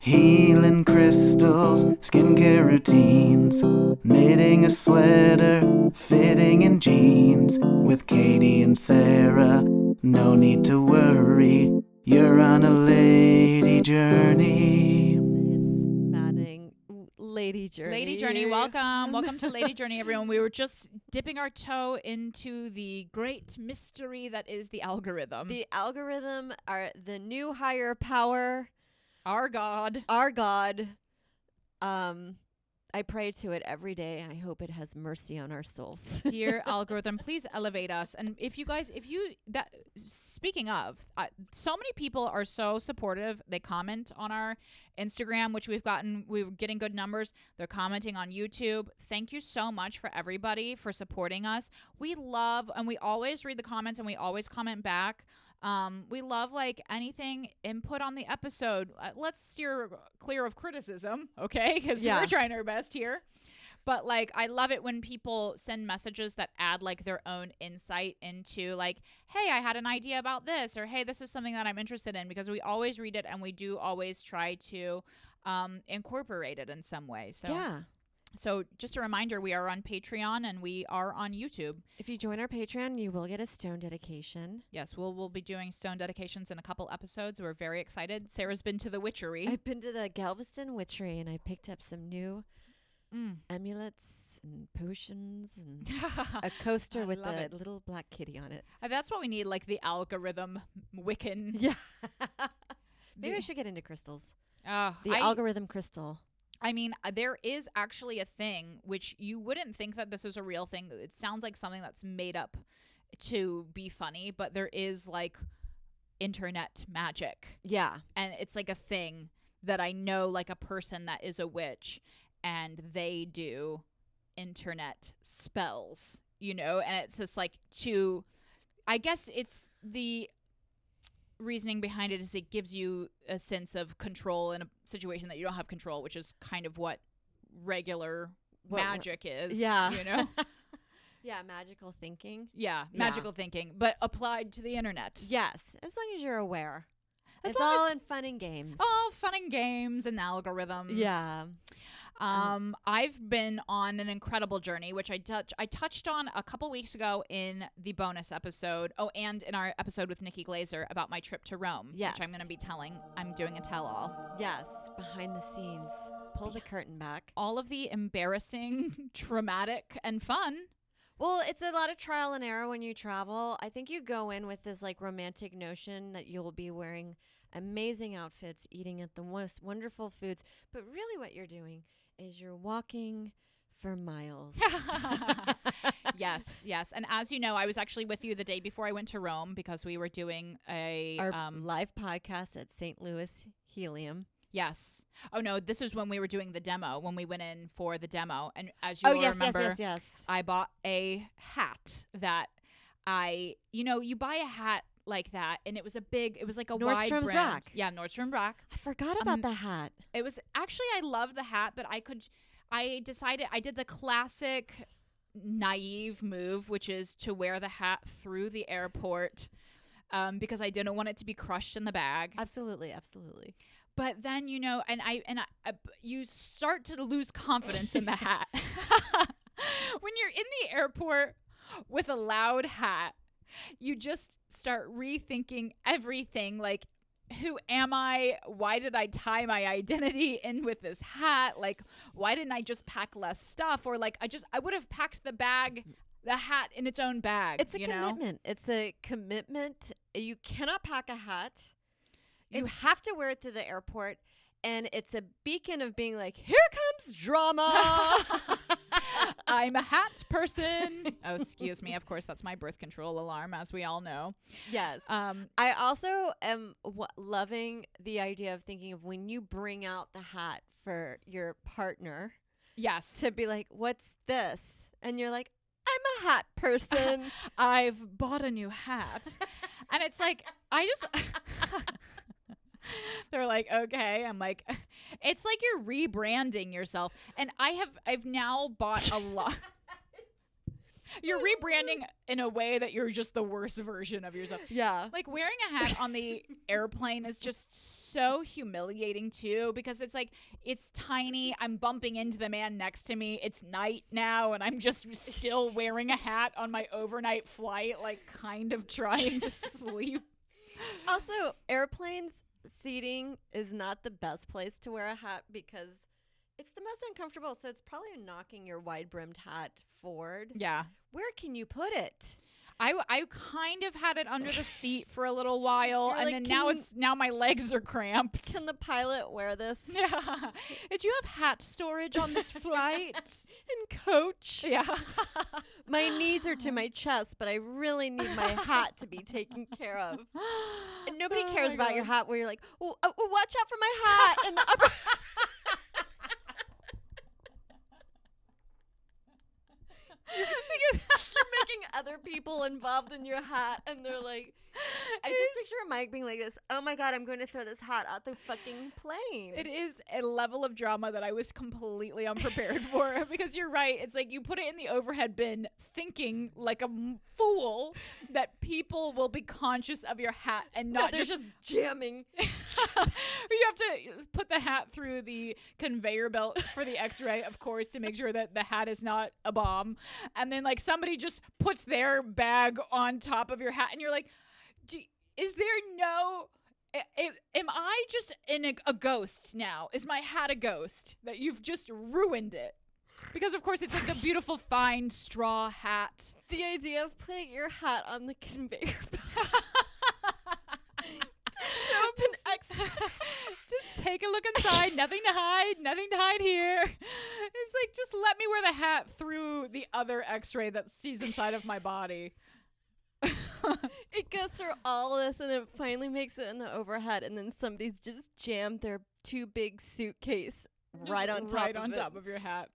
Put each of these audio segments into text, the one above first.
Healing crystals, skincare routines, knitting a sweater, fitting in jeans. With Katie and Sarah, no need to worry, you're on a lady journey. Maddening. Lady Journey. Lady Journey, welcome. Welcome to Lady Journey, everyone. We were just dipping our toe into the great mystery that is the algorithm. The algorithm are the new higher power. Our God. Our God. I pray to it every day. I hope it has mercy on our souls. Dear algorithm, please elevate us. And speaking of, so many people are so supportive. They comment on our Instagram, which we're getting good numbers. They're commenting on YouTube. Thank you so much for everybody for supporting us. We love, and we always read the comments and we always comment back. We love anything input on the episode. Let's steer clear of criticism, okay? Because we're trying our best here. But I love it when people send messages that add their own insight into hey, I had an idea about this, or hey, this is something that I'm interested in, because we always read it and we do always try to incorporate it in some way. So yeah. So just a reminder, we are on Patreon and we are on YouTube. If you join our Patreon, you will get a stone dedication. Yes, we'll be doing stone dedications in a couple episodes. We're very excited. Sarah's been to the witchery. I've been to the Galveston witchery and I picked up some new amulets and potions and a coaster with a little black kitty on it. That's what we need, the algorithm Wiccan. Yeah. Maybe I should get into crystals. The algorithm crystal. I mean, there is actually a thing which you wouldn't think that this is a real thing. It sounds like something that's made up to be funny, but there is internet magic. Yeah. And it's a thing that I know, a person that is a witch and they do internet spells, and it's just I guess it's the reasoning behind it is it gives you a sense of control in a situation that you don't have control, which is kind of what regular magic is. Yeah. Yeah, magical thinking. Yeah, magical thinking, but applied to the internet. Yes, as long as you're aware. It's all in fun and games. All fun and games and algorithms. Yeah. I've been on an incredible journey, which I touched on a couple weeks ago in the bonus episode. Oh, and in our episode with Nikki Glazer about my trip to Rome, which I'm going to be telling. I'm doing a tell-all. Yes, behind the scenes. Pull the curtain back. All of the embarrassing, traumatic, and fun. Well, it's a lot of trial and error when you travel. I think you go in with this romantic notion that you'll be wearing amazing outfits, eating at the most wonderful foods. But really what you're doing is you're walking for miles. Yes. And as you know, I was actually with you the day before I went to Rome because we were doing our live podcast at St. Louis Helium. Yes. Oh, no, this is when we were doing the demo, when we went in for the demo. And as you remember, yes. I bought a hat that you buy a hat like that, and it was a wide brand. Rack. Yeah, Nordstrom Rack. I forgot about the hat. It was actually, I loved the hat, but I decided I did the classic naive move, which is to wear the hat through the airport because I didn't want it to be crushed in the bag. Absolutely. But then, you start to lose confidence in the hat. When you're in the airport with a loud hat, you just start rethinking everything. Who am I? Why did I tie my identity in with this hat? Why didn't I just pack less stuff? Or I would have packed the hat in its own bag. It's a commitment. It's a commitment. You cannot pack a hat. You have to wear it to the airport, and it's a beacon of being here comes drama. I'm a hat person. Oh, excuse me. Of course, that's my birth control alarm, as we all know. Yes. I also am loving the idea of thinking of when you bring out the hat for your partner. Yes. To be what's this? And you're I'm a hat person. I've bought a new hat. And it's I just... They're okay. I'm it's you're rebranding yourself. And I've now bought a lot. You're rebranding in a way that you're just the worst version of yourself. Yeah. Like wearing a hat on the airplane is just so humiliating too, because it's like, it's tiny. I'm bumping into the man next to me. It's night now and I'm just still wearing a hat on my overnight flight, like kind of trying to sleep. Also, airplanes seating is not the best place to wear a hat because it's the most uncomfortable. So it's probably knocking your wide-brimmed hat forward. Yeah. Where can you put it? I kind of had it under the seat for a little while, You're and like, then now my legs are cramped. Can the pilot wear this? Yeah. Did you have hat storage on this flight? In coach? Yeah. My knees are to my chest, but I really need my hat to be taken care of. And nobody Oh cares my about your God. hat where you're like, oh, watch out for my hat in the upper. Because you're making other people involved in your hat, and they're like, I just picture Mike being like this. Oh my God, I'm going to throw this hat out the fucking plane. It is a level of drama that I was completely unprepared for, because you're right. It's like you put it in the overhead bin thinking like a fool that people will be conscious of your hat and not they're just jamming. you have to put the hat through the conveyor belt for the x-ray, of course, to make sure that the hat is not a bomb. And then like somebody just puts their bag on top of your hat and you're like, is there no... am I just in a ghost now? Is my hat a ghost? That you've just ruined it? Because, of course, it's like the beautiful, fine straw hat. The idea of putting your hat on the conveyor belt. Show up an extra. Just take a look inside. Nothing to hide. Nothing to hide here. It's like, just let me wear the hat through the other x-ray that sees inside of my body. It goes through all this and it finally makes it in the overhead, and then somebody's just jammed their too big suitcase right on top of your hat.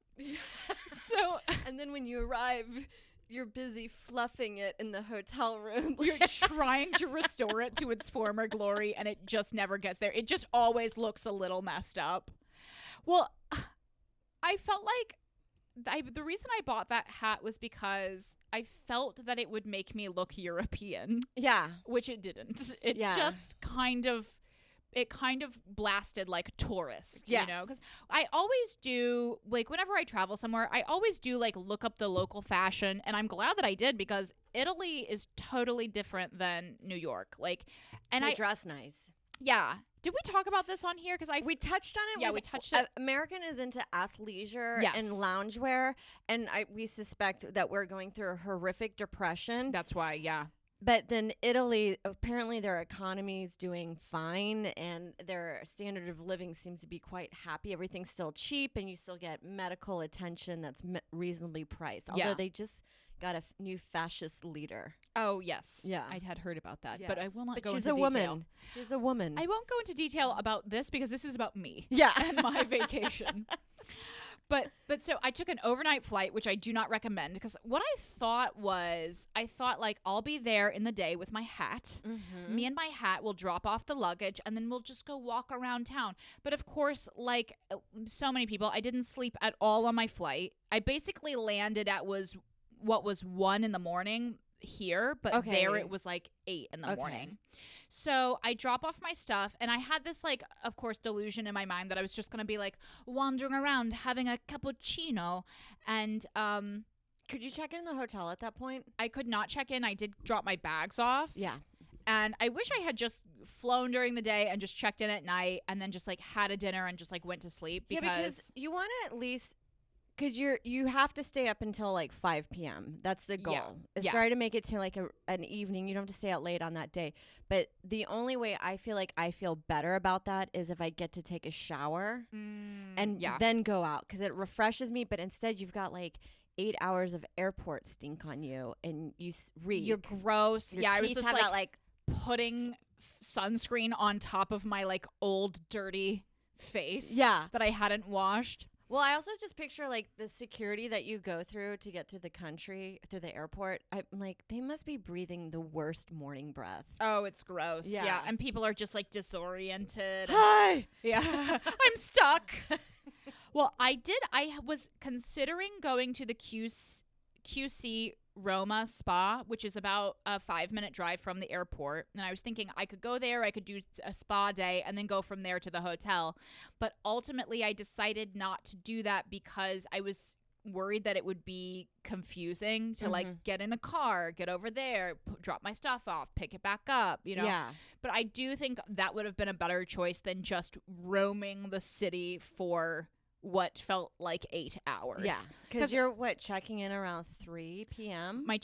So, and then when you arrive, you're busy fluffing it in the hotel room. you're trying to restore it to its former glory, and it just never gets there. It just always looks a little messed up. Well, I felt like the reason I bought that hat was because I felt that it would make me look European. Yeah. Which it didn't. It Yeah. just kind of blasted like a tourist, Yes. you know? Because I always do, like, whenever I travel somewhere, I always do, like, look up the local fashion. And I'm glad that I did, because Italy is totally different than New York. Like, and They dress nice. yeah. Did we talk about this on here? Because We touched on it. Yeah, we touched it. American is into athleisure Yes. and loungewear, and we suspect that we're going through a horrific depression. that's why, yeah. But then Italy, apparently their economy is doing fine, and their standard of living seems to be quite happy. Everything's still cheap, and you still get medical attention that's reasonably priced. Although Yeah. they just got a new fascist leader. Oh, yes. Yeah. I had heard about that, Yes. but I will not But go she's into a detail. woman. She's a woman. I won't go into detail about this because this is about me. Yeah. And my vacation. But so I took an overnight flight, which I do not recommend, because what I thought like, I'll be there in the day with my hat. Mm-hmm. Me and my hat will drop off the luggage, and then we'll just go walk around town. But of course, like so many people, I didn't sleep at all on my flight. I basically landed at what was 1 a.m. here, but Okay. there it was like 8 a.m. So I drop off my stuff, and I had this, like, of course, delusion in my mind that I was just going to be, like, wandering around having a cappuccino. And Could you check in the hotel at that point? I could not check in. I did drop my bags off. Yeah. And I wish I had just flown during the day and just checked in at night and then just, like, had a dinner and just, like, went to sleep. Because you want to at least, because you have to stay up until like 5 p.m. That's the goal. Yeah. Is Yeah. try to make it to like an evening. You don't have to stay out late on that day. But the only way I feel better about that is if I get to take a shower and then go out, because it refreshes me. But instead, you've got like 8 hours of airport stink on you, and you reek. You're gross. Your Yeah, I was teeth just have like that, like putting sunscreen on top of my, like, old dirty face. Yeah. That I hadn't washed. Well, I also just picture like the security that you go through to get through the country, through the airport. I'm like, they must be breathing the worst morning breath. Oh, it's gross. Yeah. Yeah. And people are just, like, disoriented. Hi. Yeah. I'm stuck. Well, I was considering going to the QC Roma Spa, which is about a 5-minute drive from the airport. And I was thinking I could go there, I could do a spa day and then go from there to the hotel. But ultimately I decided not to do that because I was worried that it would be confusing to like get in a car, get over there, drop my stuff off, pick it back up, you know? Yeah. But I do think that would have been a better choice than just roaming the city for what felt like 8 hours. Yeah. Because you're checking in around 3 p.m.? I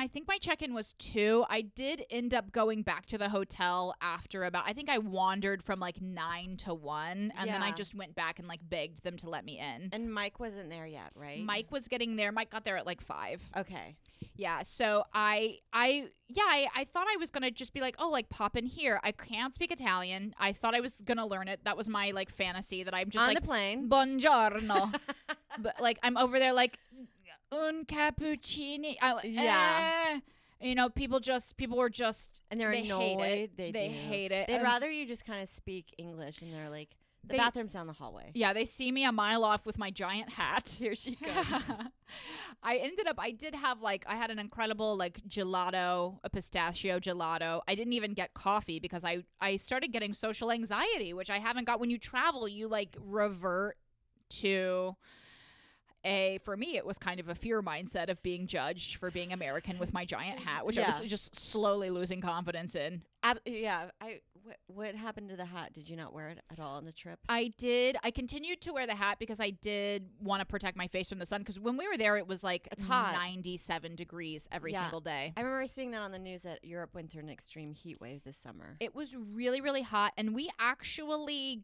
think my check-in was 2. I did end up going back to the hotel after I think I wandered from like 9 to 1. And then I just went back and like begged them to let me in. And Mike wasn't there yet, right? Mike was getting there. Mike got there at like 5. Okay. Yeah. So I thought I was going to just be like, oh, like pop in here. I can't speak Italian. I thought I was going to learn it. That was my like fantasy that I'm just on like the plane. Buongiorno. But like I'm over there like un cappuccino. You know, people were just and they're annoyed. They hate it. They'd rather you just kind of speak English, and they're like, the bathroom's down the hallway. Yeah, they see me a mile off with my giant hat. Here she comes. I had an incredible like gelato, a pistachio gelato. I didn't even get coffee because I started getting social anxiety, which I haven't got. When you travel, you like revert to for me, it was kind of a fear mindset of being judged for being American with my giant hat, which I was just slowly losing confidence in. What happened to the hat? Did you not wear it at all on the trip? I did. I continued to wear the hat because I did want to protect my face from the sun. Because when we were there, it was like it's hot. 97 degrees every single day. I remember seeing that on the news that Europe went through an extreme heat wave this summer. It was really, really hot. And we actually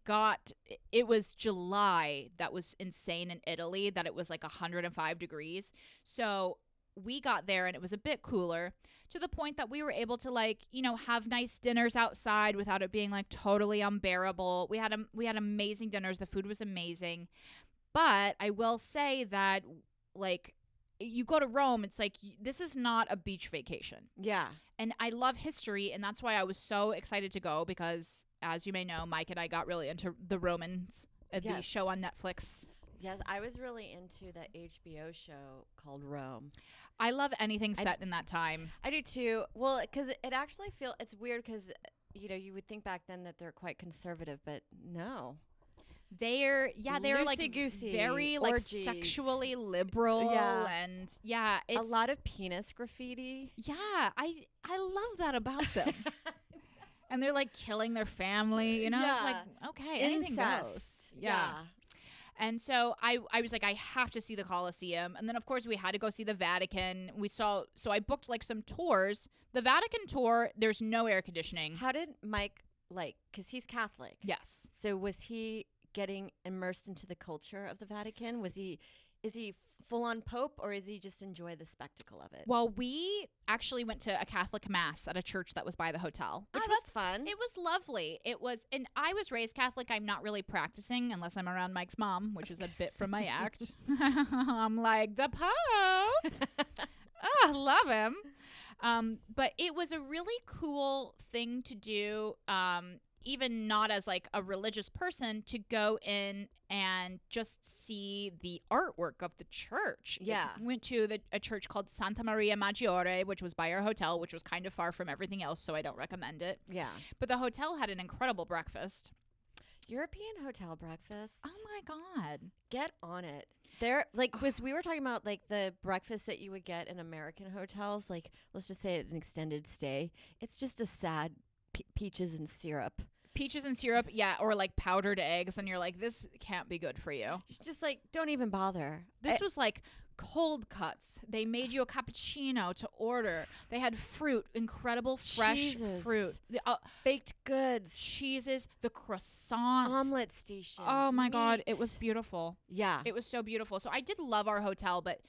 it was July that was insane in Italy, that it was like 105 degrees. So we got there and it was a bit cooler, to the point that we were able to like, you know, have nice dinners outside without it being like totally unbearable. We had amazing dinners. The food was amazing. But I will say that like you go to Rome, it's like this is not a beach vacation. Yeah. And I love history, and that's why I was so excited to go, because as you may know, Mike and I got really into the Romans, the show on Netflix. Yes, I was really into the HBO show called Rome. I love anything set in that time. I do too. Well, because it actually it's weird because, you know, you would think back then that they're quite conservative, but no. They're like very like orgies. Sexually liberal and it's a lot of penis graffiti. Yeah, I love that about them. And they're like killing their family, you know? It's like, okay, anything goes. Yeah. And so I was like, I have to see the Colosseum. And then, of course, we had to go see the Vatican. So I booked like some tours. The Vatican tour, there's no air conditioning. How did Mike because he's Catholic. Yes. So was he getting immersed into the culture of the Vatican? Is he full on Pope, or is he just enjoy the spectacle of it? Well, we actually went to a Catholic mass at a church that was by the hotel. That's fun. It was lovely. And I was raised Catholic. I'm not really practicing unless I'm around Mike's mom, which is a bit from my act. I'm like, the Pope. I love him. But it was a really cool thing to do, even not as like a religious person, to go in and just see the artwork of the church. Yeah. We went to a church called Santa Maria Maggiore, which was by our hotel, which was kind of far from everything else, so I don't recommend it. Yeah. But the hotel had an incredible breakfast. European hotel breakfast. Oh my God. Get on it. There, we were talking about like the breakfast that you would get in American hotels, like let's just say an extended stay. It's just a sad peaches and syrup. Peaches and syrup, yeah, or like powdered eggs, and you're like, this can't be good for you. Just like, don't even bother. This was like cold cuts. They made you a cappuccino to order. They had fruit, incredible fresh fruit. Baked goods. Cheeses, the croissants. Omelet station. Oh my God, it was beautiful. Yeah. It was so beautiful. So I did love our hotel, but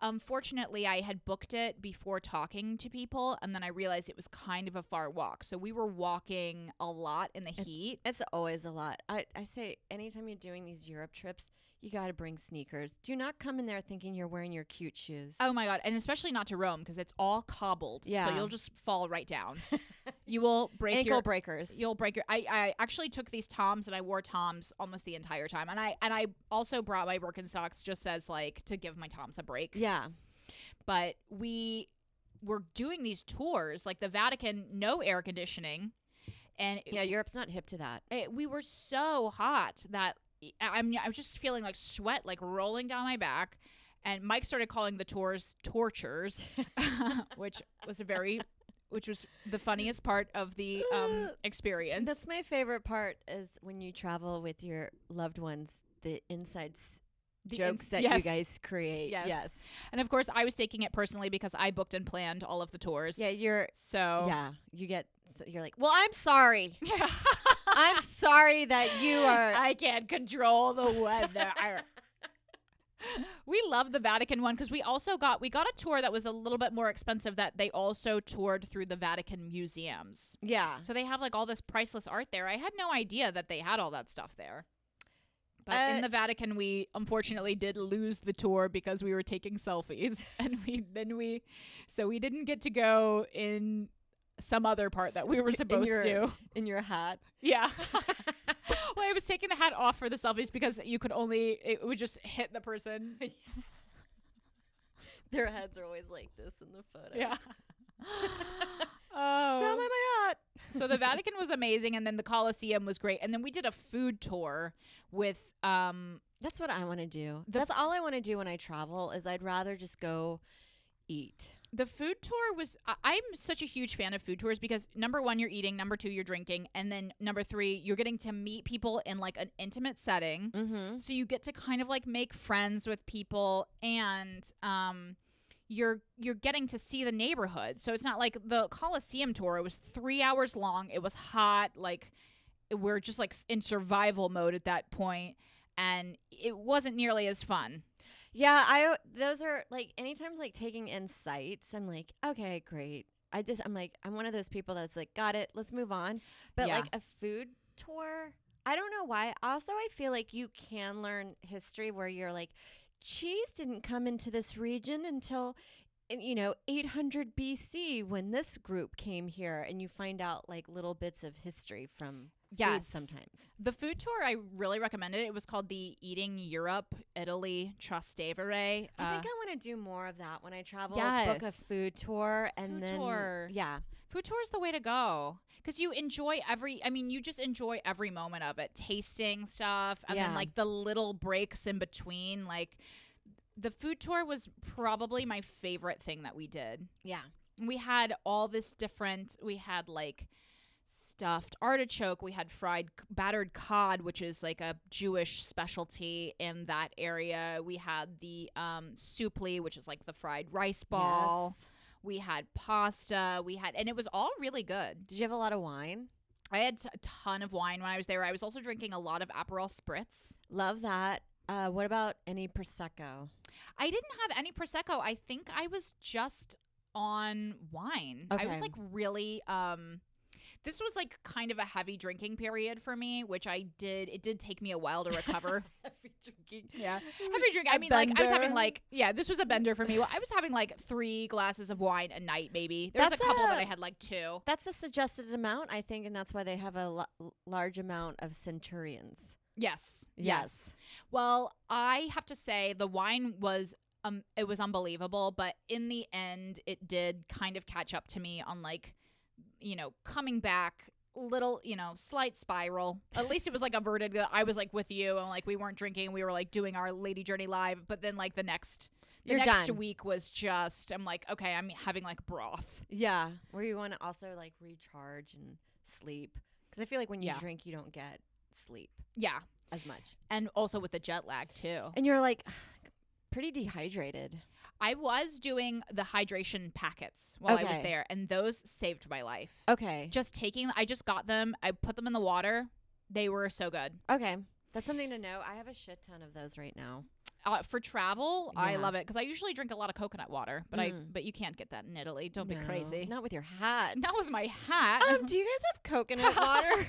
unfortunately, I had booked it before talking to people, and then I realized it was kind of a far walk. So we were walking a lot in the heat. It's always a lot. I say anytime you're doing these Europe trips, you got to bring sneakers. Do not come in there thinking you're wearing your cute shoes. Oh my God. And especially not to Rome, because it's all cobbled. Yeah. So you'll just fall right down. You will break ankle breakers. You'll break your. I actually took these Toms, and I wore Toms almost the entire time. And I also brought my Birkenstocks just as like to give my Toms a break. Yeah. But we were doing these tours, like the Vatican, no air conditioning. And Yeah, Europe's not hip to that. we were so hot that I was just feeling like sweat like rolling down my back. And Mike started calling the tours tortures, which was the funniest part of the experience. That's my favorite part is when you travel with your loved ones, the inside jokes that you guys create. Yes. And of course, I was taking it personally because I booked and planned all of the tours. Yeah, you're like, well, I'm sorry. I'm sorry that you are. I can't control the weather. We love the Vatican one because we got a tour that was a little bit more expensive that they also toured through the Vatican museums. Yeah. So they have like all this priceless art there. I had no idea that they had all that stuff there. But in the Vatican, we unfortunately did lose the tour because we were taking selfies, and we didn't get to go in some other part that we were supposed to. In your hat. Yeah. Well, I was taking the hat off for the selfies because it would just hit the person. Their heads are always like this in the photo. Yeah. Down by my hat. So the Vatican was amazing, and then the Colosseum was great, and then we did a food tour with That's what I want to do. That's all I want to do when I travel is I'd rather just go eat. The food tour was I'm such a huge fan of food tours because number one, you're eating, number two, you're drinking, and then number three, you're getting to meet people in like an intimate setting. Mm-hmm. So you get to kind of like make friends with people, and you're getting to see the neighborhood. So it's not like the Colosseum tour. It was 3 hours long. It was hot. Like we're just like in survival mode at that point, and it wasn't nearly as fun. Yeah, those are like anytime like taking in sights, I'm like, okay, great. I'm one of those people that's like, got it, let's move on. But Yeah. like a food tour, I don't know why. Also, I feel like you can learn history where you're like, cheese didn't come into this region until 800 BC when this group came here, and you find out like little bits of history from food sometimes. The food tour, I really recommended it. It was called the Eating Europe, Italy, Trastevere. I think I want to do more of that when I travel. Yes. Book a food tour and Food tour. Yeah. Food tour is the way to go because you just enjoy every moment of it, tasting stuff, and then like the little breaks in between. Like the food tour was probably my favorite thing that we did. Yeah. We had all this different. We had like stuffed artichoke. We had battered cod, which is like a Jewish specialty in that area. We had the soupli, which is like the fried rice ball. Yes. We had pasta. And it was all really good. Did you have a lot of wine? I had a ton of wine when I was there. I was also drinking a lot of Aperol Spritz. Love that. What about any Prosecco? I didn't have any Prosecco. I think I was just on wine. Okay. I was like really this was like kind of a heavy drinking period for me, which it did take me a while to recover. Heavy drinking. Yeah. Heavy drinking. I mean, like I was having like, this was a bender for me. Well, I was having like 3 glasses of wine a night, maybe. There was a couple that I had like 2. That's the suggested amount, I think, and that's why they have a large amount of centurions. Yes. Well, I have to say the wine was it was unbelievable, but in the end it did kind of catch up to me on like, coming back little, slight spiral. At least it was like averted. I was like with you and like we weren't drinking. We were like doing our Lady Journey live, but then like the next week was just, I'm like, okay, I'm having like broth. Yeah. Where you want to also like recharge and sleep. Because I feel like when you drink, you don't get sleep. Yeah. As much. And also with the jet lag too. And you're like pretty dehydrated. I was doing the hydration packets while I was there, and those saved my life. Okay. I just got them. I put them in the water. They were so good. Okay. That's something to know. I have a shit ton of those right now. For travel, Yeah. I love it because I usually drink a lot of coconut water, but you can't get that in Italy. Don't be crazy. Not with your hat. Not with my hat. Do you guys have coconut water?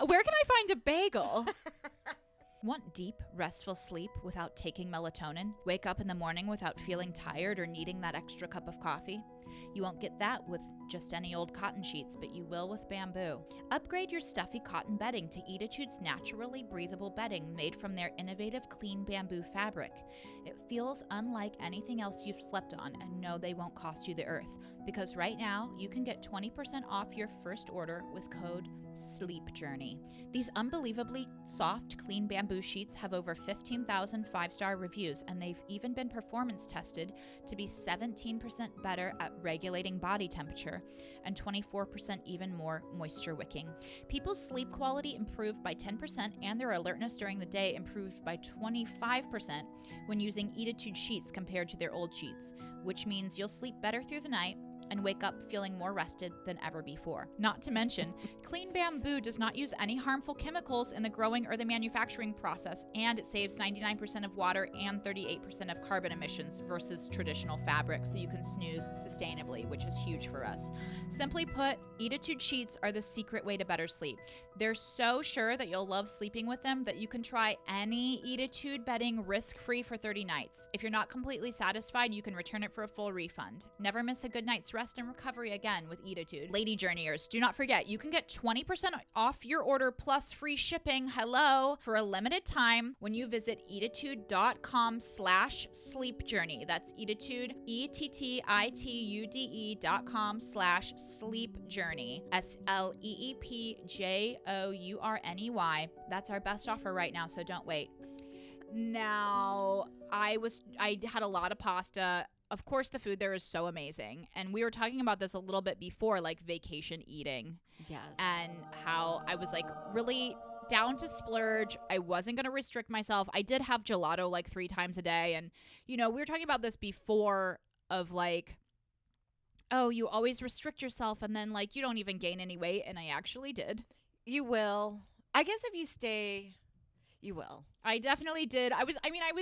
Where can I find a bagel? Want deep, restful sleep without taking melatonin? Wake up in the morning without feeling tired or needing that extra cup of coffee? You won't get that with just any old cotton sheets, but you will with bamboo. Upgrade your stuffy cotton bedding to Ettitude's naturally breathable bedding made from their innovative clean bamboo fabric. It feels unlike anything else you've slept on, and no, they won't cost you the earth, because right now you can get 20% off your first order with code SLEEPJOURNEY. These unbelievably soft, clean bamboo sheets have over 15,000 5-star reviews, and they've even been performance tested to be 17% better at regulating body temperature and 24% even more moisture wicking. People's sleep quality improved by 10%, and their alertness during the day improved by 25% when using Ettitude sheets compared to their old sheets, which means you'll sleep better through the night and wake up feeling more rested than ever before. Not to mention, clean bamboo does not use any harmful chemicals in the growing or the manufacturing process, and it saves 99% of water and 38% of carbon emissions versus traditional fabric, so you can snooze sustainably, which is huge for us. Simply put, Ettitude sheets are the secret way to better sleep. They're so sure that you'll love sleeping with them that you can try any Ettitude bedding risk-free for 30 nights. If you're not completely satisfied, you can return it for a full refund. Never miss a good night's rest and recovery again with Ettitude. Lady Journeyers, do not forget, you can get 20% off your order plus free shipping, hello, for a limited time when you visit ettitude.com/sleepjourney. That's Ettitude, ettitude.com/sleepjourney. SLEEPJOURNEY. That's our best offer right now, so don't wait. Now, I had a lot of pasta. Of course, the food there is so amazing. And we were talking about this a little bit before, like vacation eating. Yes. And how I was like really down to splurge. I wasn't going to restrict myself. I did have gelato like 3 times a day. And, you know, we were talking about this before of like, oh, you always restrict yourself and then like you don't even gain any weight. And I actually did. You will. I guess if you stay, you will. I definitely did. I was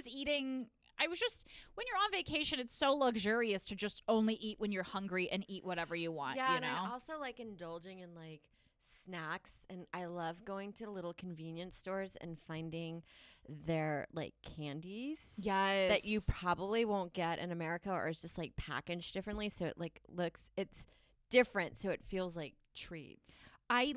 eating. I was just, when you're on vacation, it's so luxurious to just only eat when you're hungry and eat whatever you want. Yeah, you and know? I also like indulging in like snacks, and I love going to little convenience stores and finding their like candies. Yes. That you probably won't get in America, or it's just like packaged differently, so it like it's different, so it feels like treats. I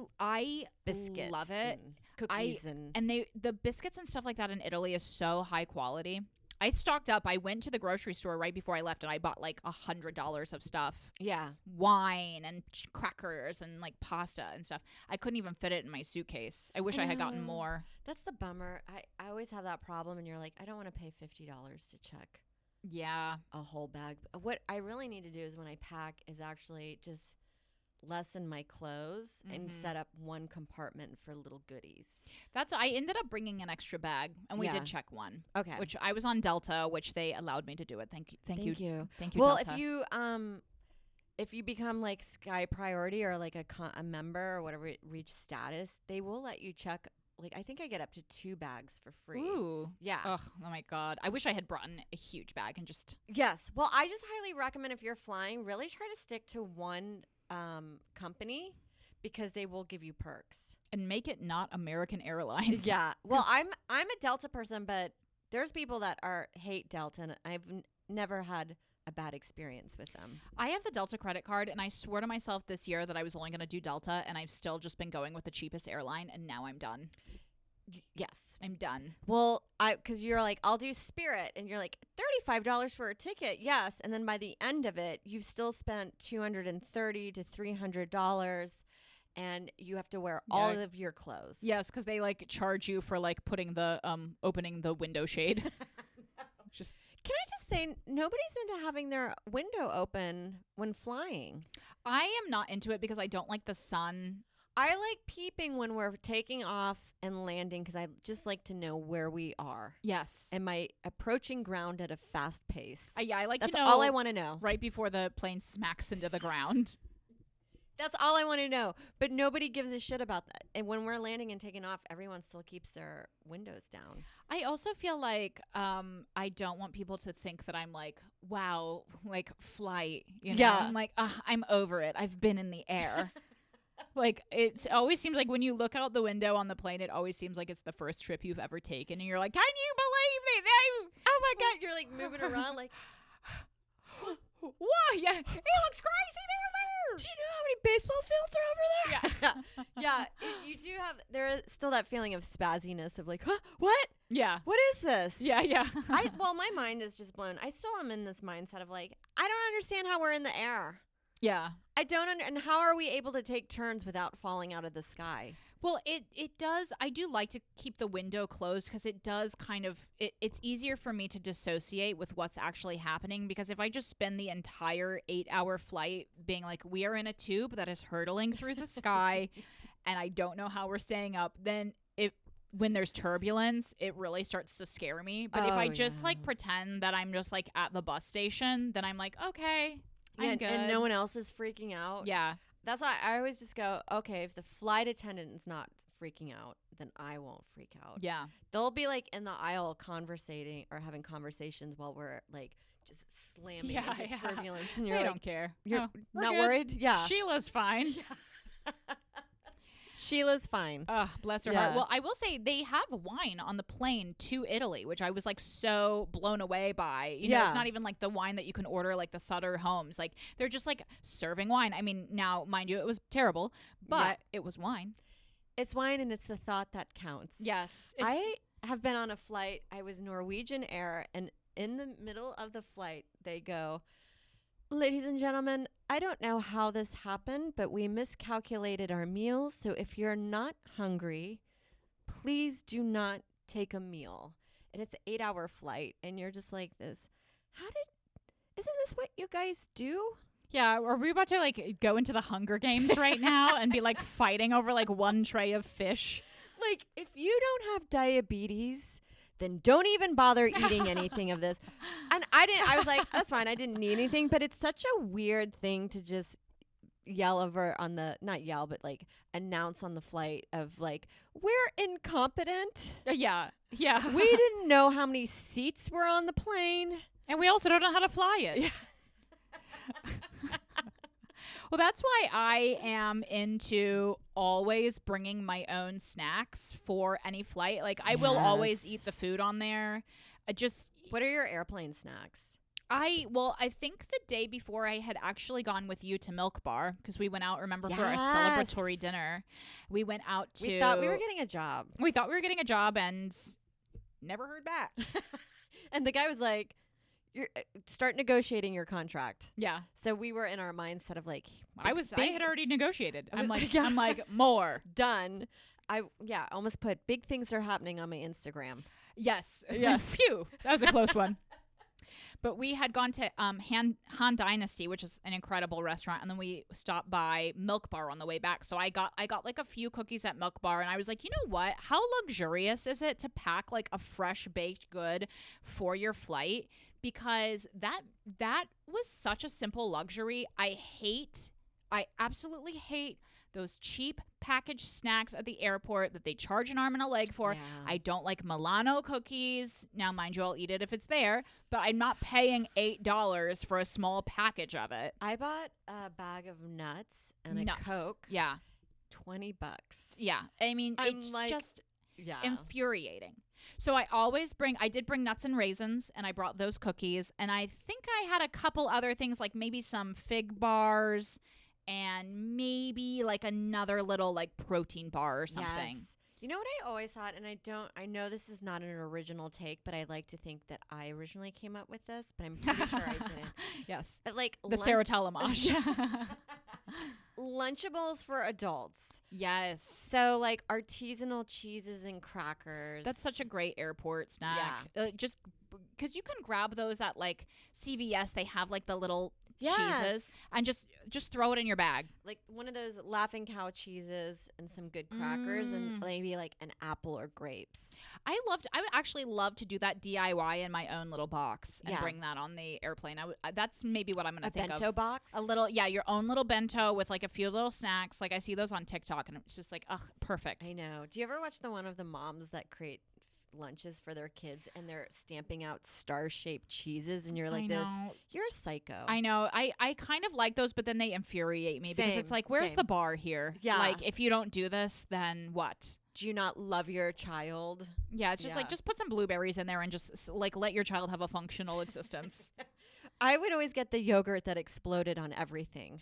Biscuits, love it. and cookies, And the biscuits and stuff like that in Italy is so high quality. I stocked up. I went to the grocery store right before I left, and I bought like $100 of stuff. yeah. Wine and crackers and like pasta and stuff. I couldn't even fit it in my suitcase. I wish I had gotten more. That's the bummer. I always have that problem, and you're like, I don't want to pay $50 to check Yeah. a whole bag. What I really need to do is when I pack is actually just lessen my clothes and set up one compartment for little goodies. I ended up bringing an extra bag, and we Yeah. did check one. Okay. Which I was on Delta, which they allowed me to do it. Thank you. Thank you. Well, Delta. if you become like Sky Priority or like a member or whatever, reach status, they will let you check. Like I think I get up to 2 bags for free. Ooh. Yeah. Ugh, oh my God. I wish I had brought in a huge bag and just. Yes. Well, I just highly recommend if you're flying, really try to stick to one company because they will give you perks. And make it not American Airlines. Yeah. Well, I'm a Delta person, but there's people that hate Delta, and I've never had a bad experience with them. I have the Delta credit card, and I swore to myself this year that I was only going to do Delta, and I've still just been going with the cheapest airline, and now I'm done. Yes. I'm done. Well, because you're like, I'll do Spirit, and you're like, $35 for a ticket. Yes. And then by the end of it, you've still spent $230 to $300, and you have to wear all of your clothes. Yes, because they like charge you for like putting the opening the window shade. Just. Can I just say, nobody's into having their window open when flying. I am not into it because I don't like the sun. I like peeping when we're taking off and landing because I just like to know where we are. Yes. Am I approaching ground at a fast pace? Yeah, I like That's to know. all I want to know. Right before the plane smacks into the ground. That's all I want to know. But nobody gives a shit about that. And when we're landing and taking off, everyone still keeps their windows down. I also feel like I don't want people to think that I'm like, wow, like flight. You know? Yeah. I'm like, I'm over it. I've been in the air. Like, it always seems like when you look out the window on the plane, it always seems like it's the first trip you've ever taken. And you're like, can you believe it? Oh, my God. You're like moving around like, Why? Yeah, he looks crazy down there. Do you know how many baseball fields are over there? Yeah. You do have, there is still that feeling of spazziness of like, huh, what? Yeah. What is this? Yeah. Well, my mind is just blown. I still am in this mindset of like, I don't understand how we're in the air. Yeah. I don't and how are we able to take turns without falling out of the sky? Well, it does. I do like to keep the window closed because it does kind of, it's easier for me to dissociate with what's actually happening, because if I just spend the entire 8-hour flight being like, we are in a tube that is hurtling through the sky and I don't know how we're staying up, then when there's turbulence, it really starts to scare me. But if I just like pretend that I'm just like at the bus station, then I'm like, okay, I'm good. And no one else is freaking out. Yeah. That's why I always just go, okay, if the flight attendant is not freaking out, then I won't freak out. Yeah. They'll be like in the aisle conversating or having conversations while we're like just slamming into turbulence. And you're they like, don't care. You're we're not good. worried? Yeah. Sheila's fine. Sheila's fine. Bless her heart. Well, I will say they have wine on the plane to Italy, which I was like so blown away by. You know, it's not even like the wine that you can order like the Sutter Homes. Like they're just like serving wine. I mean, now, mind you, it was terrible, but it was wine. It's wine and it's the thought that counts. Yes. I have been on a flight. I was Norwegian Air, and in the middle of the flight, they go, ladies and gentlemen, I don't know how this happened, but we miscalculated our meals. So if you're not hungry, please do not take a meal. And it's an 8-hour flight. And you're just like this. Isn't this what you guys do? Yeah. Are we about to like go into the Hunger Games right now and be like fighting over like one tray of fish? Like, if you don't have diabetes, then don't even bother eating anything of this. And I was like, that's fine. I didn't need anything. But it's such a weird thing to just yell over on the, not yell, but like announce on the flight of like, we're incompetent. Yeah. We didn't know how many seats were on the plane. And we also don't know how to fly it. Yeah. Well, that's why I am into always bringing my own snacks for any flight. Like, I will always eat the food on there. What are your airplane snacks? I think the day before I had actually gone with you to Milk Bar because we went out, remember, for a celebratory dinner. We went out to... We thought we were getting a job. And never heard back. And the guy was like, start negotiating your contract. Yeah. So we were in our mindset of like, I had already negotiated. I'm like, more. Done. I almost put big things are happening on my Instagram. Yes. Yeah. Phew. That was a close one. But we had gone to Han Dynasty, which is an incredible restaurant, and then we stopped by Milk Bar on the way back. So I got like a few cookies at Milk Bar, and I was like, you know what? How luxurious is it to pack like a fresh baked good for your flight? Because that was such a simple luxury. I absolutely hate those cheap packaged snacks at the airport that they charge an arm and a leg for. Yeah. I don't like Milano cookies. Now, mind you, I'll eat it if it's there, but I'm not paying $8 for a small package of it. I bought a bag of nuts and a Coke. Yeah. $20. Yeah. I mean, it's like, just infuriating. So I did bring nuts and raisins, and I brought those cookies, and I think I had a couple other things, like maybe some fig bars and maybe like another little like protein bar or something. Yes. You know what I always thought, and I know this is not an original take, but I like to think that I originally came up with this, but I'm pretty sure I didn't. Yes. But like the Sarah Telemash. Lunchables for adults. Yes. So like artisanal cheeses and crackers. That's such a great airport snack. Yeah. Just because you can grab those at like CVS. They have like the little cheeses and just throw it in your bag. Like one of those Laughing Cow cheeses and some good crackers and maybe like an apple or grapes. I would actually love to do that DIY in my own little box and bring that on the airplane. That's maybe what I'm going to think of. A bento box? A little, your own little bento with like a few little snacks. Like I see those on TikTok and it's just like, ugh, perfect. I know. Do you ever watch the one of the moms that create lunches for their kids and they're stamping out star-shaped cheeses and you're like you're a psycho. I know. I kind of like those, but then they infuriate me because it's like, where's the bar here? Yeah. Like if you don't do this, then what? Do you not love your child? Yeah, it's just like, just put some blueberries in there and just like let your child have a functional existence. I would always get the yogurt that exploded on everything.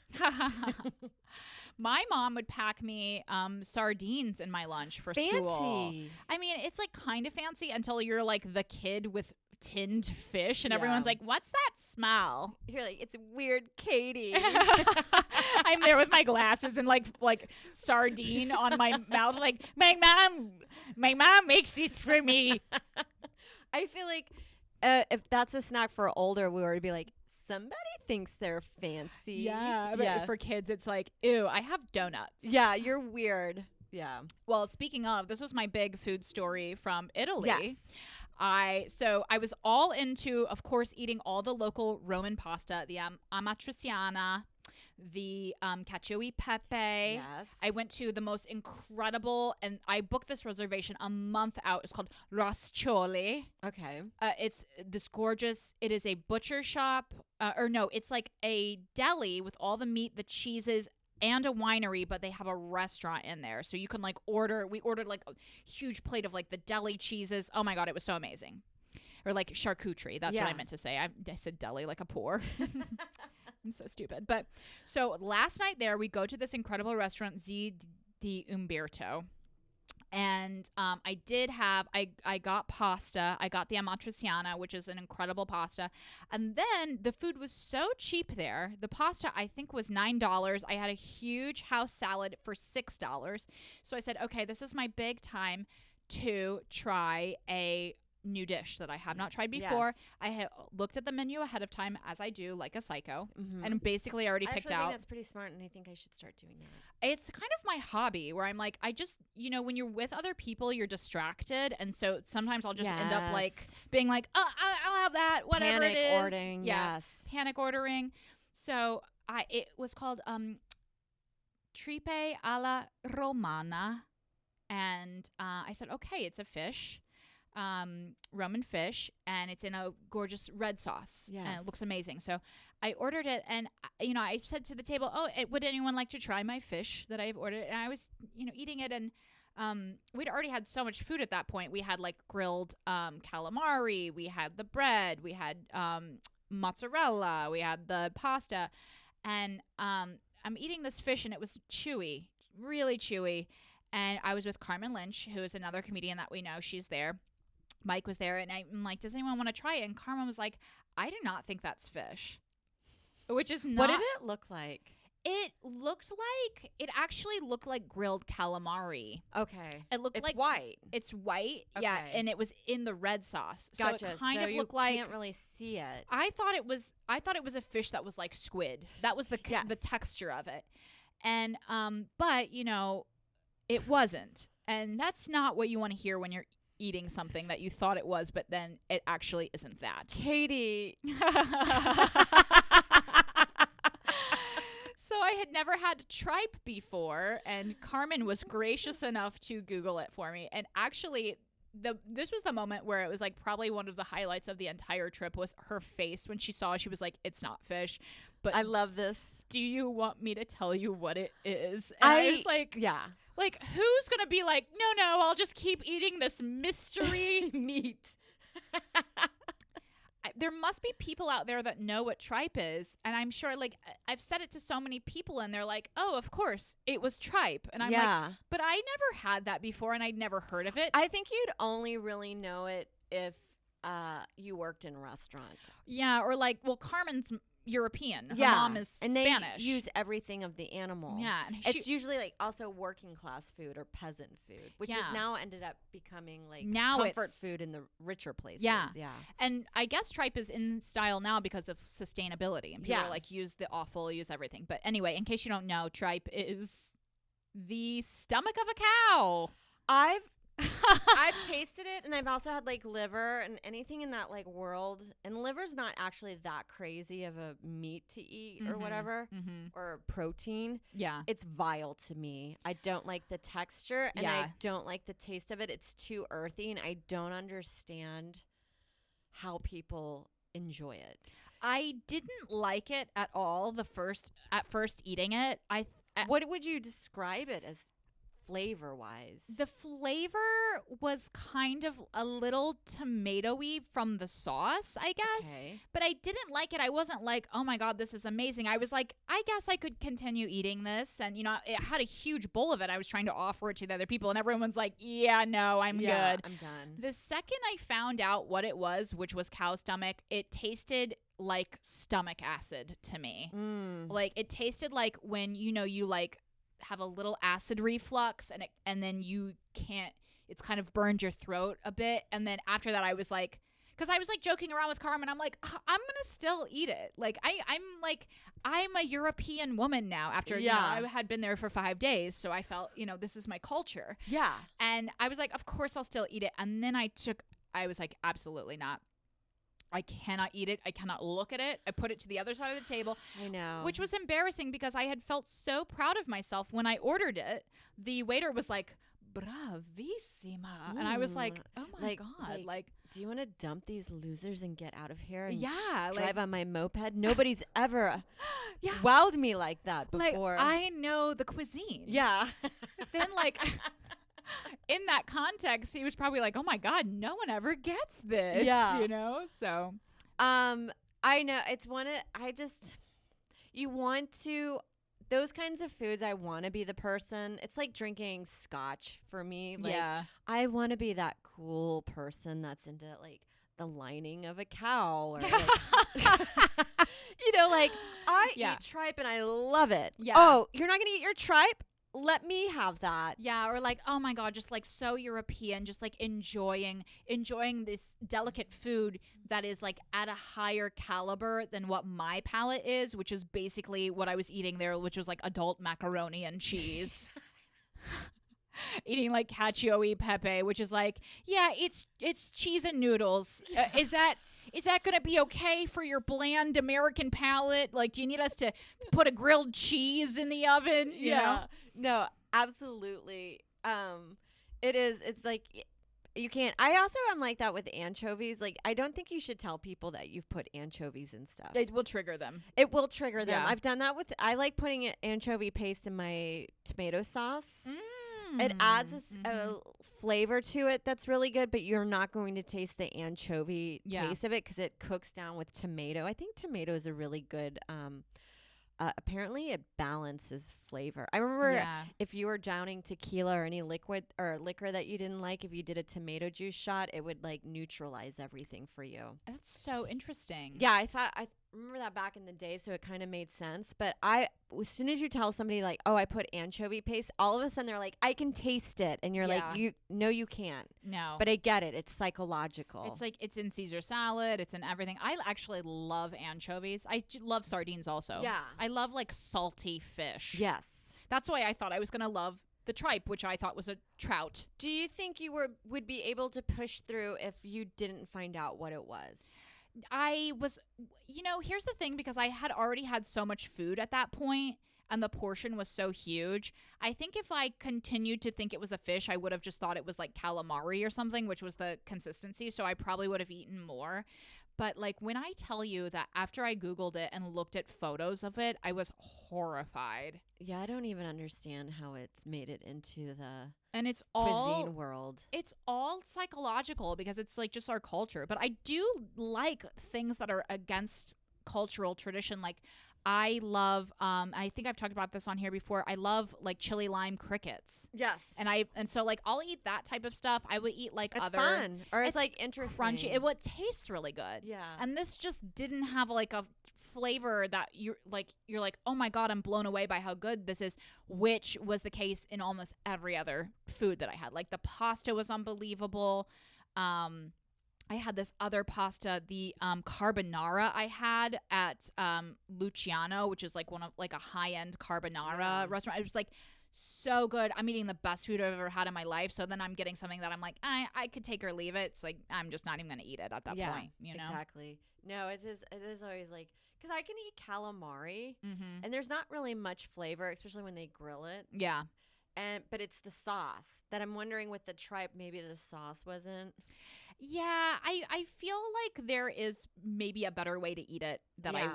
My mom would pack me sardines in my lunch for Fancy. school. I mean, it's like kind of fancy until you're like the kid with tinned fish and everyone's like, what's that smell? You're like, it's weird, Katie. I'm there with my glasses and like sardine on my mouth, like, my mom makes this for me. I feel like if that's a snack for older, we would be like, somebody thinks they're fancy. Yeah, but for kids, it's like, ew, I have donuts. Yeah, you're weird. Yeah. Well, speaking of, this was my big food story from Italy. Yes. I was all into, of course, eating all the local Roman pasta, the amatriciana, the cacio e pepe. Yes. I went to the most incredible, and I booked this reservation a month out. It's called Roscioli. Okay. It's this gorgeous, it is a butcher shop, it's like a deli with all the meat, the cheeses, and a winery, but they have a restaurant in there. So you can like we ordered like a huge plate of like the deli cheeses. Oh my God, it was so amazing. Or like charcuterie. That's what I meant to say. I said deli like a poor. I'm so stupid. But so last night there, we go to this incredible restaurant, Z di Umberto. And I got pasta. I got the amatriciana, which is an incredible pasta. And then the food was so cheap there. The pasta, I think, was $9. I had a huge house salad for $6. So I said, okay, this is my big time to try a new dish that I have not tried before. Yes. I had looked at the menu ahead of time, as I do, like a psycho, and basically already picked I out. think that's pretty smart, and I think I should start doing that. It's kind of my hobby where I'm like, I just, when you're with other people, you're distracted, and so sometimes I'll just end up like being like, oh, I'll have that, whatever Panic it is. ordering, yes. Panic ordering. So it was called tripe alla romana, and I said, okay, it's a fish. Roman fish, and it's in a gorgeous red sauce. Yes. And it looks amazing. So I ordered it, and I said to the table, would anyone like to try my fish that I've ordered? And I was eating it, and we'd already had so much food at that point. We had like grilled calamari, we had the bread, we had mozzarella, we had the pasta, and I'm eating this fish, and it was chewy, really chewy. And I was with Carmen Lynch, who is another comedian that we know. She's there. Mike was there, and I'm like, does anyone want to try it? And Carmen was like, I do not think that's fish. Which is not. What did it look like? It actually looked like grilled calamari. Okay. It looked like white. It's white, Okay. yeah, and it was in the red sauce. Gotcha. So it kind of looked like. You can't really see it. I thought it was a fish that was like squid. That was the texture of it. And but it wasn't. And that's not what you want to hear when you're eating something that you thought it was, but then it actually isn't that. Katie. So I had never had tripe before, and Carmen was gracious enough to Google it for me. And actually, this was the moment where it was like probably one of the highlights of the entire trip was her face when she saw it. She was like, it's not fish. But I love this. Do you want me to tell you what it is? And I was like, yeah. Like, who's going to be like, no, I'll just keep eating this mystery meat. There must be people out there that know what tripe is. And I'm sure, like, I've said it to so many people, and they're like, oh, of course, it was tripe. And I'm like, but I never had that before, and I'd never heard of it. I think you'd only really know it if you worked in a restaurant. Yeah, or like, well, Carmen's European. Her mom is and Spanish. They use everything of the animal. Yeah. And it's usually like also working class food or peasant food, which has now ended up becoming like comfort food in the richer places. Yeah. Yeah. And I guess tripe is in style now because of sustainability. And people are like, use the offal, use everything. But anyway, in case you don't know, tripe is the stomach of a cow. I've tasted it, and I've also had like liver and anything in that like world. And liver's not actually that crazy of a meat to eat or whatever, or protein. Yeah. It's vile to me. I don't like the texture, and I don't like the taste of it. It's too earthy, and I don't understand how people enjoy it. I didn't like it at all at first eating it. What would you describe it as? flavor-wise? The flavor was kind of a little tomatoey from the sauce, I guess. Okay. But I didn't like it. I wasn't like, oh my God, this is amazing. I was like, I guess I could continue eating this. And, you know, it had a huge bowl of it. I was trying to offer it to the other people. And everyone's like, yeah, no, I'm good. I'm done. The second I found out what it was, which was cow stomach, it tasted like stomach acid to me. Like it tasted like when, you know, you like have a little acid reflux and then you can't, it's kind of burned your throat a bit. And then after that I was like, because I was like joking around with Carmen, I'm like, I'm gonna still eat it. Like I'm a European woman now after you know, I had been there for 5 days, so I felt, you know, this is my culture. Yeah. And I was like, of course I'll still eat it. And then I was like, absolutely not. I cannot eat it. I cannot look at it. I put it to the other side of the table. I know. Which was embarrassing because I had felt so proud of myself when I ordered it. The waiter was like, bravissima. And I was like, oh my God. Like, do you want to dump these losers and get out of here and yeah, drive on my moped? Nobody's ever wowed me like that before. Like, I know the cuisine. Yeah. Then like... in that context, he was probably like, oh my God, no one ever gets this. Yeah. You know? So I know it's you want to, those kinds of foods, I want to be the person. It's like drinking scotch for me. Like, yeah. I want to be that cool person that's into like the lining of a cow or like, you know, like I eat tripe and I love it. Yeah. Oh, you're not going to eat your tripe? Let me have that. Yeah, or like, oh my God, just like so European, just like enjoying this delicate food that is like at a higher caliber than what my palate is, which is basically what I was eating there, which was like adult macaroni and cheese. Eating like cacio e pepe, which is like, yeah, it's cheese and noodles. Is that going to be okay for your bland American palate? Like, do you need us to put a grilled cheese in the oven? You know? No, absolutely. It is. It's like you can't. I also am like that with anchovies. Like, I don't think you should tell people that you've put anchovies and stuff. It will trigger them. It will trigger them. Yeah. I've done that with. I like putting anchovy paste in my tomato sauce. It adds a flavor to it that's really good, but you're not going to taste the anchovy taste of it because it cooks down with tomato. I think tomato is a really good. Apparently, it balances flavor. I remember if you were drowning tequila or any liquid or liquor that you didn't like, if you did a tomato juice shot, it would like neutralize everything for you. That's so interesting. Yeah, I remember that back in the day, so it kind of made sense. But as soon as you tell somebody like, oh, I put anchovy paste, all of a sudden they're like, I can taste it. And you're like, you can't. No. But I get it. It's psychological. It's like, it's in Caesar salad. It's in everything. I actually love anchovies. I love sardines also. Yeah. I love like salty fish. Yes. That's why I thought I was going to love the tripe, which I thought was a trout. Do you think you would be able to push through if you didn't find out what it was? I was, you know, here's the thing, because I had already had so much food at that point and the portion was so huge. I think if I continued to think it was a fish, I would have just thought it was like calamari or something, which was the consistency. So I probably would have eaten more. But like when I tell you that after I Googled it and looked at photos of it, I was horrified. Yeah, I don't even understand how it's made it into the it's cuisine world. It's all psychological because it's like just our culture. But I do like things that are against cultural tradition. Like I love, I think I've talked about this on here before. I love like chili lime crickets. Yes. And so like I'll eat that type of stuff. I would eat like it's fun. Or it's like interesting. Crunchy. It tastes really good. Yeah. And this just didn't have like a flavor that you're like, oh my God, I'm blown away by how good this is, which was the case in almost every other food that I had. Like the pasta was unbelievable. I had this other pasta, the carbonara I had at Luciano, which is like one of like a high-end carbonara restaurant. It was like so good. I'm eating the best food I've ever had in my life. So then I'm getting something that I'm like, I could take or leave it. It's like I'm just not even going to eat it at that point. You know? Exactly. No, it is always like, because I can eat calamari and there's not really much flavor, especially when they grill it. Yeah. but it's the sauce that I'm wondering with the tripe. Maybe the sauce wasn't. Yeah, I feel like there is maybe a better way to eat it that Yeah.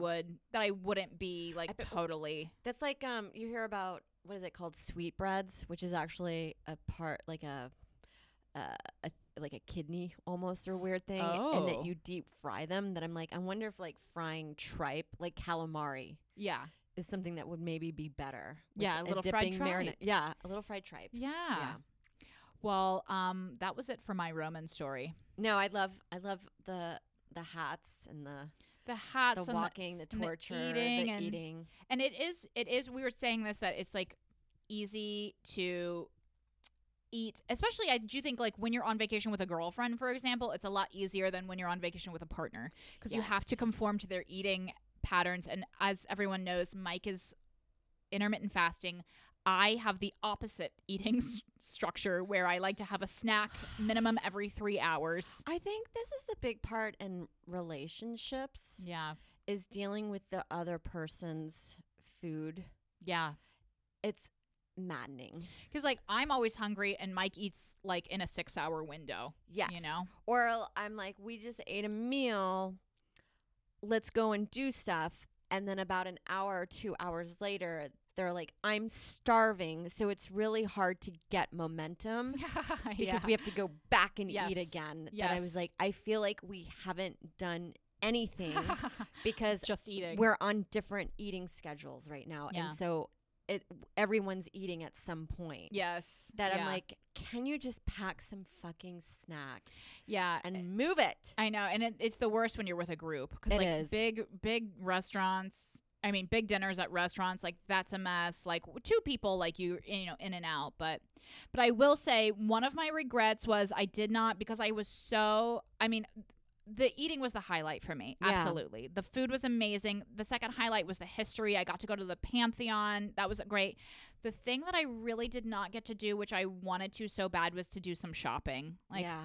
I wouldn't be like bet- totally. That's like you hear about, what is it called, sweetbreads, which is actually a part like like a kidney almost or weird thing, and that Oh. you deep fry them. That I'm like, I wonder if like frying tripe, like calamari, Yeah. is something that would maybe be better. with Yeah, a little fried dipping tripe. Yeah, a little fried tripe. Yeah. Yeah. Well, that was it for my Roman story. No, I love the hats and The hats the and walking, the the torture, eating the and- eating. and it is we were saying this, that it's like easy to eat, especially I do think like when you're on vacation with a girlfriend, for example, it's a lot easier than when you're on vacation with a partner, because you Yes. have to conform to their eating patterns. And as everyone knows, Mike is intermittent fasting. I have the opposite eating structure, where I like to have a snack minimum every 3 hours. I think this is a big part in relationships, Yeah. is dealing with the other person's food. Yeah. It's maddening. Because like I'm always hungry and Mike eats like in a 6-hour window. Yes. You know? Or I'm like, we just ate a meal. Let's go and do stuff. And then about an hour or 2 hours later, they're like, I'm starving. So it's really hard to get momentum because we have to go back and Yes. eat again. That I was Yes. like, I feel like we haven't done anything because just eating. we're on different eating schedules right now. Yeah. And so everyone's eating at some point. Yes. That yeah. I'm like, can you just pack some fucking snacks yeah. and move it? I know. And it's the worst when you're with a group, because It like is. big restaurants, I mean, big dinners at restaurants, like that's a mess. Like two people, like you know, in and out. But I will say one of my regrets was I did not, because I was so, I mean, the eating was the highlight for me. Yeah. Absolutely. The food was amazing. The second highlight was the history. I got to go to the Pantheon. That was great. The thing that I really did not get to do, which I wanted to so bad, was to do some shopping. Like yeah.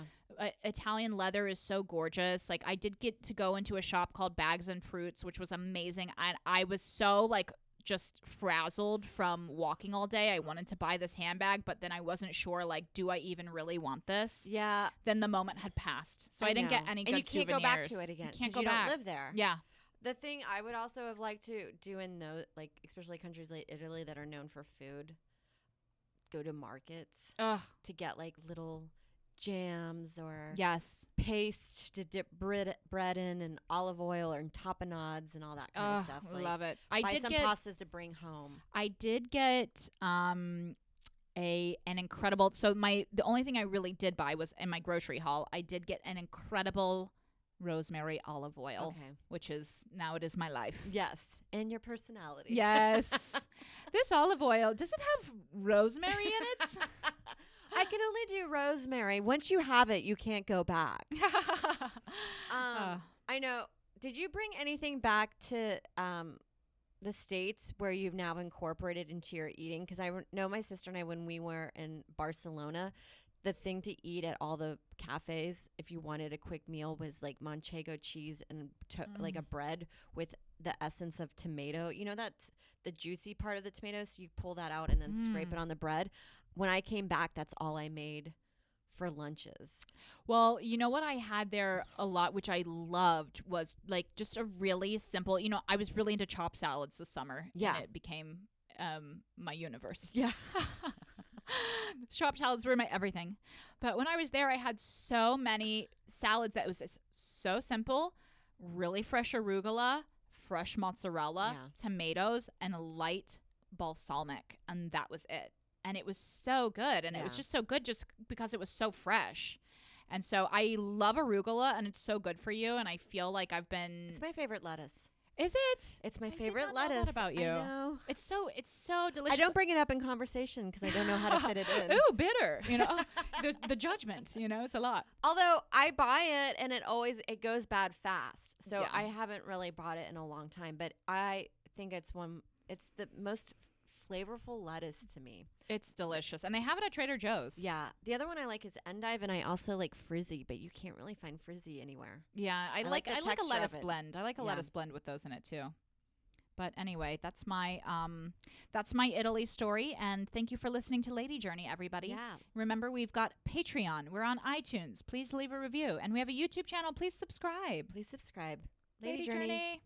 Italian leather is so gorgeous. Like I did get to go into a shop called Bags and Fruits, which was amazing. And I was so like just frazzled from walking all day. I wanted to buy this handbag, but then I wasn't sure, like, do I even really want this? Yeah. Then the moment had passed. So I didn't get know. any and good you can't souvenirs. go back to it again. You can't 'cause go back. don't live there. Yeah. The thing I would also have liked to do in those, like, especially countries like Italy that are known for food, go to markets Ugh. to get like little jams or Yes. paste to dip bread in, and olive oil or tapenades and all that kind of stuff. Like, Love it. I buy did some get pastas to bring home. I did get an incredible, so the only thing I really did buy was in my grocery haul. I did get an incredible rosemary olive oil, Okay. which is now it is my life. Yes, and your personality. Yes. This olive oil, does it have rosemary in it? I can only do rosemary. Once you have it, you can't go back. I know. Did you bring anything back to the States where you've now incorporated into your eating? Because I know my sister and I, when we were in Barcelona, the thing to eat at all the cafes, if you wanted a quick meal, was like manchego cheese and like a bread with the essence of tomato. You know, that's the juicy part of the tomato. So you pull that out and then scrape it on the bread. When I came back, that's all I made for lunches. Well, you know what I had there a lot, which I loved, was like just a really simple, you know, I was really into chopped salads this summer. Yeah. And it became my universe. Yeah. Chopped salads were my everything. But when I was there, I had so many salads that was so simple, really fresh arugula, fresh mozzarella, tomatoes, and a light balsamic. And that was it. And it was so good. And it was just so good just because it was so fresh. And so I love arugula, and it's so good for you. And I feel like I've been... It's my favorite lettuce. Is it? It's my I did favorite not know lettuce. that about you. I know. It's so delicious. I don't bring it up in conversation because I don't know how to fit it in. Ooh, bitter. You know, there's the judgment. You know, it's a lot. Although I buy it and it goes bad fast. So Yeah. I haven't really bought it in a long time. But I think it's the most flavorful lettuce to me. It's delicious, and they have it at Trader Joe's. Yeah. The other one I like is endive, and I also like frizzy, but you can't really find frizzy anywhere. Yeah, I like the a texture lettuce of it. blend. I like a Yeah. lettuce blend with those in it too. But anyway, that's my Italy story. And thank you for listening to Lady Journey, everybody. Yeah. Remember, we've got Patreon. We're on iTunes. Please leave a review. And we have a YouTube channel. Please subscribe. Please subscribe. Lady Journey.